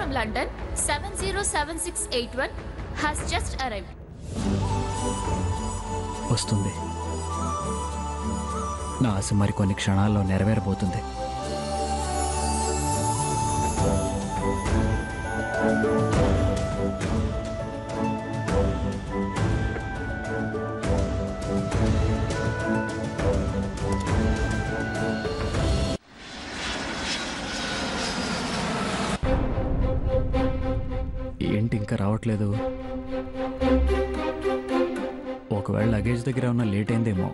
from London 707681 has just arrived. వస్తుంది. నా ఆశ మరి కొన్ని క్షణాల్లో నెరవేరబోతుంది. ఏంటి ఇంకా రావట్లేదు? ఒకవేళ లగేజ్ దగ్గర ఉన్న late అయిందేమో.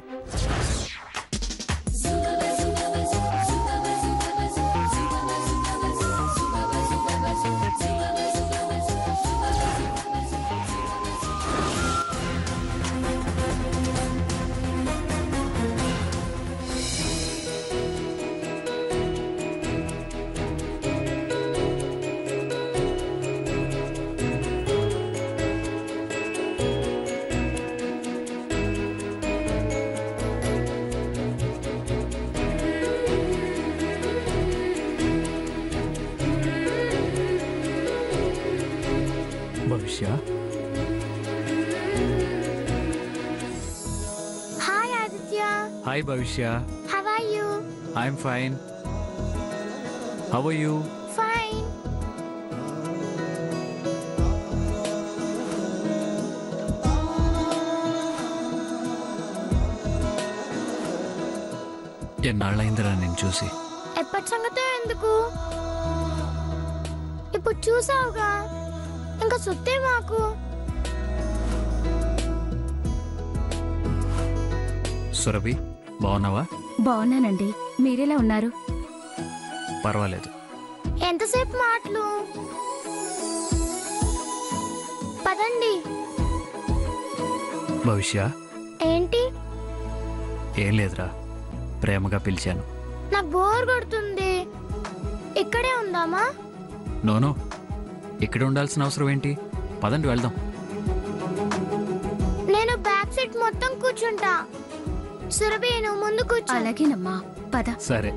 Bhavishya. Hi Aditya. Hi Bhavishya. How are you? I'm fine. How are you? Fine. ఎన్నాళ్ళైందిరా నేను చూసి. ఎప్పటి సంగతో ఎందుకు? ఇప్పుడు చూసావుగా, ఇంకా సుత్తే మాకు. సురభి, బాగున్నావా? బాగున్నానండి. మీరెలా ఉన్నారు? పర్వాలేదు. ఎంతసేపు మాటలు? పదండి. భవిష్య. ఏంటి? ఏం లేదురా, ప్రేమగా పిలిచాను. నాకు బోర్ కొడుతుంది. ఇక్కడే ఉందామా? నోనో, ఇక్కడ ఉండాల్సిన అవసరం ఏంటి? పదండి వెళ్దాం. నేను బ్యాక్ సీట్ మొత్తం కూర్చుంటా. సురభి నువ్వు ముందు కూర్చో. అలాగేనమ్మా, పద. సరే.